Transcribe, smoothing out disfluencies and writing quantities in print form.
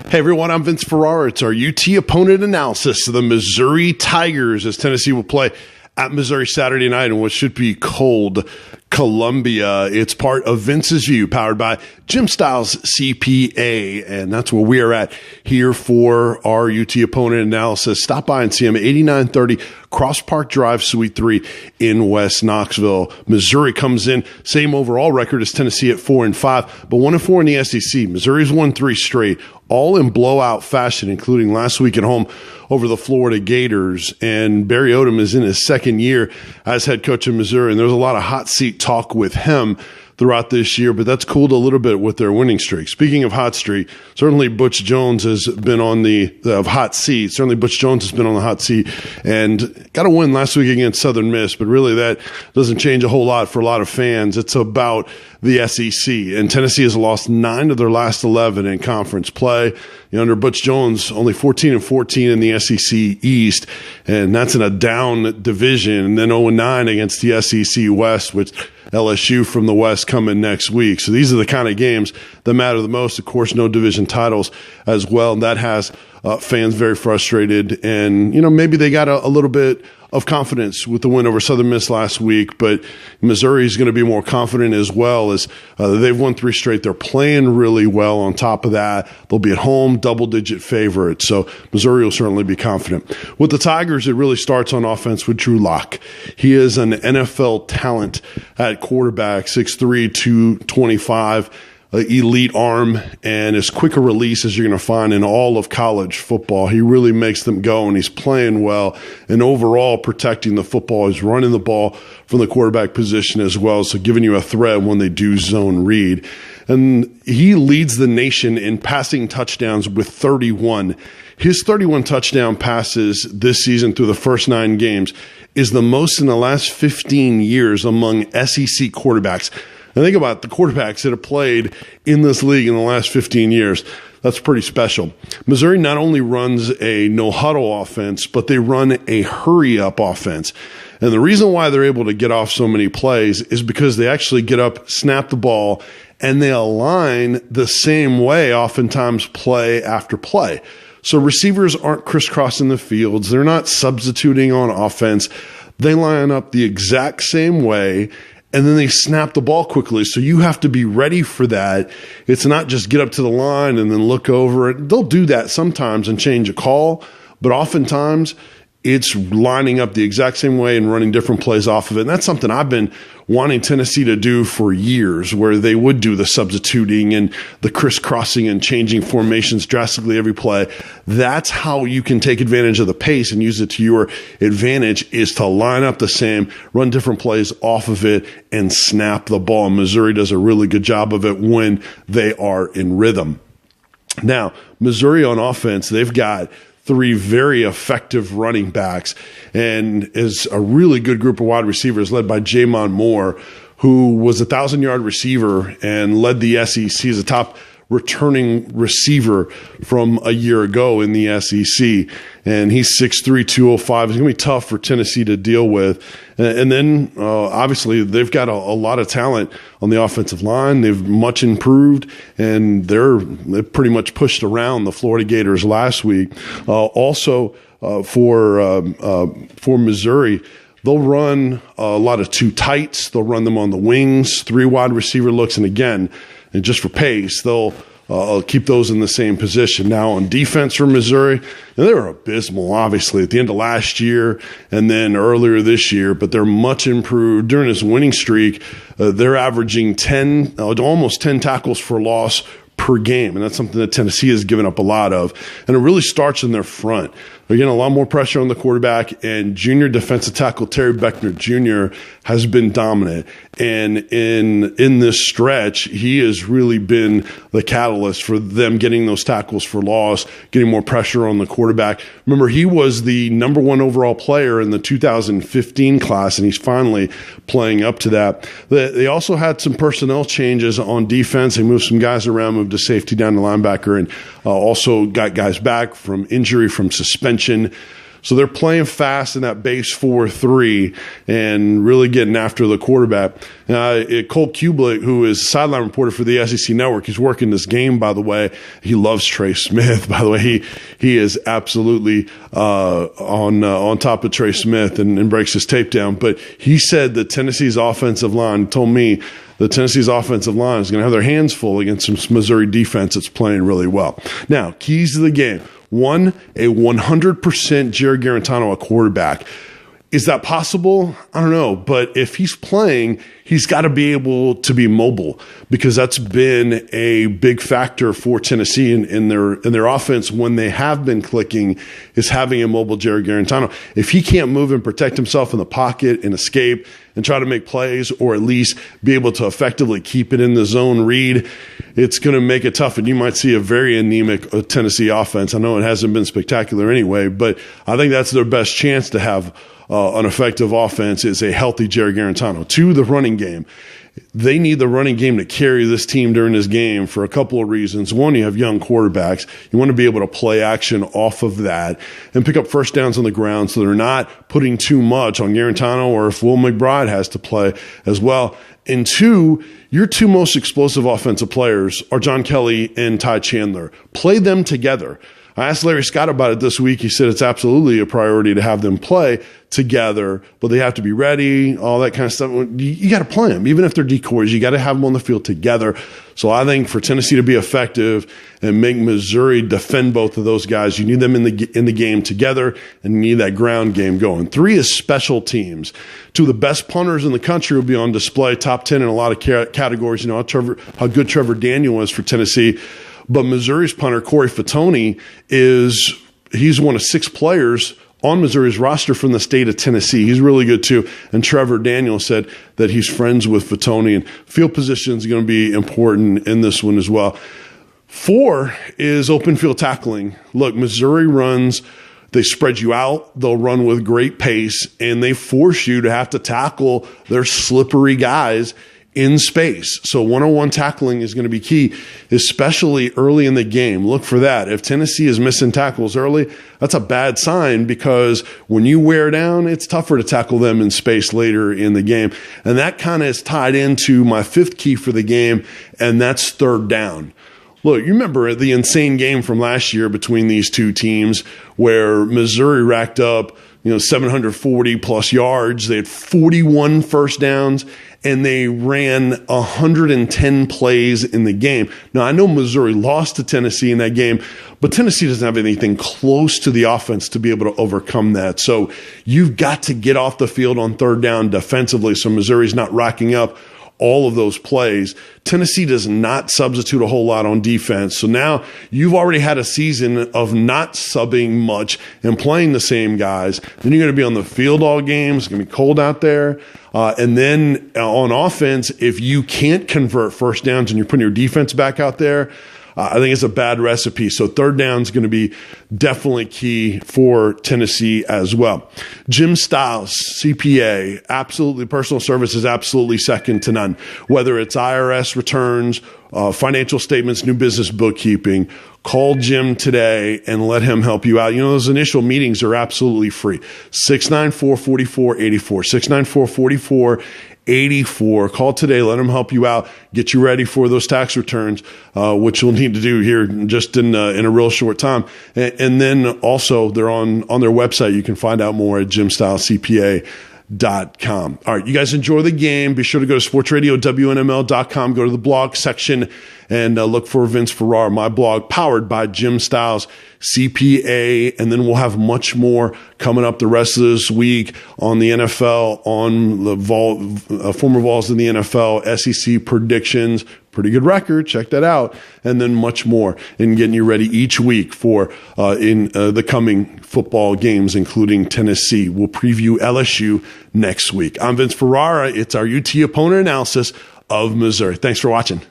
Hey everyone, I'm Vince Ferrara. It's our UT opponent analysis of the Missouri Tigers as Tennessee will play at Missouri Saturday night in what should be cold Columbia. It's part of Vince's View, powered by Jim Styles CPA, and that's where we are at here for our UT opponent analysis. Stop by and see him at 8930 Cross Park Drive, Suite 3 in West Knoxville. Missouri comes in, same overall record as Tennessee at 4-5, but 1-4 in the SEC. Missouri's won 3 straight, all in blowout fashion, including last week at home over the Florida Gators. And Barry Odom is in his second year as head coach of Missouri, and there's a lot of hot seat talk with him throughout this year, but that's cooled a little bit with their winning streak. Speaking of hot streak, certainly Butch Jones has been on the hot seat. Certainly Butch Jones has been on the hot seat and got a win last week against Southern Miss, but really that doesn't change a whole lot for a lot of fans. It's about the SEC, and Tennessee has lost 9 of their last 11 in conference play. Under Butch Jones, only 14-14 in the SEC East, and that's in a down division. And then 0-9 against the SEC West, which LSU from the West coming next week. So these are the kind of games that matter the most. Of course, no division titles as well. And that has fans very frustrated. And, maybe they got a little bit of confidence with the win over Southern Miss last week, but Missouri is going to be more confident as well as they've won 3 straight. They're playing really well. On top of that, they'll be at home, double-digit favorites. So Missouri will certainly be confident. With the Tigers, it really starts on offense with Drew Lock. He is an NFL talent at quarterback, 6'3", 225, elite arm, and as quick a release as you're going to find in all of college football. He really makes them go, and he's playing well, and overall protecting the football. He's running the ball from the quarterback position as well, so giving you a threat when they do zone read. And he leads the nation in passing touchdowns with 31. His 31 touchdown passes this season through the first 9 games is the most in the last 15 years among SEC quarterbacks. And think about the quarterbacks that have played in this league in the last 15 years. That's pretty special. Missouri not only runs a no-huddle offense, but they run a hurry-up offense. And the reason why they're able to get off so many plays is because they actually get up, snap the ball, and they align the same way, oftentimes play after play. So receivers aren't crisscrossing the fields. They're not substituting on offense. They line up the exact same way, and then they snap the ball quickly. So you have to be ready for that. It's not just get up to the line and then look over it. They'll do that sometimes and change a call, but oftentimes it's lining up the exact same way and running different plays off of it. And that's something I've been wanting Tennessee to do for years, where they would do the substituting and the crisscrossing and changing formations drastically every play. That's how you can take advantage of the pace and use it to your advantage, is to line up the same, run different plays off of it, and snap the ball. Missouri does a really good job of it when they are in rhythm. Now, Missouri on offense, they've got 3 very effective running backs, and is a really good group of wide receivers led by J'Mon Moore, who was a 1,000-yard receiver and led the SEC as a top returning receiver from a year ago in the SEC. And he's 6'3", 205. It's going to be tough for Tennessee to deal with. And then, obviously, they've got a lot of talent on the offensive line. They've much improved, and they've pretty much pushed around the Florida Gators last week. Also, for Missouri, they'll run a lot of 2 tights. They'll run them on the wings, 3 wide receiver looks, and again, and just for pace, they'll keep those in the same position. Now on defense for Missouri, and they were abysmal, obviously, at the end of last year and then earlier this year, but they're much improved. During this winning streak, they're averaging almost 10 tackles for loss per game, and that's something that Tennessee has given up a lot of. And it really starts in their front. They're getting a lot more pressure on the quarterback, and junior defensive tackle Terry Beckner Jr. has been dominant. And in this stretch, he has really been the catalyst for them getting those tackles for loss, getting more pressure on the quarterback. Remember, he was the number 1 overall player in the 2015 class, and he's finally playing up to that. They also had some personnel changes on defense. They moved some guys around, moved a safety down to linebacker, and also got guys back from injury, from suspension. So they're playing fast in that base 4-3 and really getting after the quarterback. Colt Kublik, who is sideline reporter for the SEC Network, he's working this game, by the way. He loves Trey Smith, by the way. He is absolutely on top of Trey Smith and breaks his tape down. But he said that Tennessee's offensive line told me that Tennessee's offensive line is going to have their hands full against some Missouri defense that's playing really well. Now, keys to the game. One, a 100% Jared Garantano, a quarterback. Is that possible? I don't know. But if he's playing, he's got to be able to be mobile, because that's been a big factor for Tennessee in their offense when they have been clicking, is having a mobile Jared Garantano. If he can't move and protect himself in the pocket and escape and try to make plays, or at least be able to effectively keep it in the zone read, it's going to make it tough. And you might see a very anemic Tennessee offense. I know it hasn't been spectacular anyway, but I think that's their best chance to have an effective offense is a healthy Jared Garantano. Two, the running game. They need the running game to carry this team during this game for a couple of reasons. One, you have young quarterbacks. You want to be able to play action off of that and pick up first downs on the ground so they're not putting too much on Garantano, or if Will McBride has to play as well. And two, your two most explosive offensive players are John Kelly and Ty Chandler. Play them together. I asked Larry Scott about it this week. He said it's absolutely a priority to have them play together, but they have to be ready, all that kind of stuff. You got to play them. Even if they're decoys, you got to have them on the field together. So I think for Tennessee to be effective and make Missouri defend both of those guys, you need them in the game together, and you need that ground game going. Three is special teams. Two of the best punters in the country will be on display, top 10 in a lot of categories. You know how good Trevor Daniel is for Tennessee. But Missouri's punter, Corey Fatone, he's one of 6 players on Missouri's roster from the state of Tennessee. He's really good too. And Trevor Daniel said that he's friends with Fatone, and field position is going to be important in this one as well. 4 is open field tackling. Look, Missouri runs, they spread you out, they'll run with great pace, and they force you to have to tackle their slippery guys in space. So one-on-one tackling is going to be key, especially early in the game. Look for that. If Tennessee is missing tackles early, that's a bad sign, because when you wear down, it's tougher to tackle them in space later in the game. And that kind of is tied into my 5th key for the game, and that's third down. Look, you remember the insane game from last year between these two teams where Missouri racked up 740 plus yards. They had 41 first downs, and they ran 110 plays in the game. Now, I know Missouri lost to Tennessee in that game, but Tennessee doesn't have anything close to the offense to be able to overcome that. So you've got to get off the field on third down defensively so Missouri's not racking up all of those plays. Tennessee does not substitute a whole lot on defense. So now you've already had a season of not subbing much and playing the same guys. Then you're going to be on the field all game. It's going to be cold out there. And then on offense, if you can't convert first downs and you're putting your defense back out there, I think it's a bad recipe. So third down is going to be definitely key for Tennessee as well. Jim Styles, CPA, absolutely, personal service is absolutely second to none. Whether it's IRS returns, financial statements, new business bookkeeping, call Jim today and let him help you out. Those initial meetings are absolutely free. 694-4484, 694-4484. Call today. Let him help you out. Get you ready for those tax returns, which you'll need to do here just in a real short time. And then also they're on their website. You can find out more at jimstylescpa.com. All right, you guys enjoy the game. Be sure to go to sportsradiownml.com, go to the blog section, and look for Vince Ferrara, my blog, powered by Jim Styles, CPA. And then we'll have much more coming up the rest of this week on the NFL, on the former Vols in the NFL, SEC predictions. Pretty good record. Check that out. And then much more in getting you ready each week for the coming football games, including Tennessee. We'll preview LSU next week. I'm Vince Ferrara. It's our UT opponent analysis of Missouri. Thanks for watching.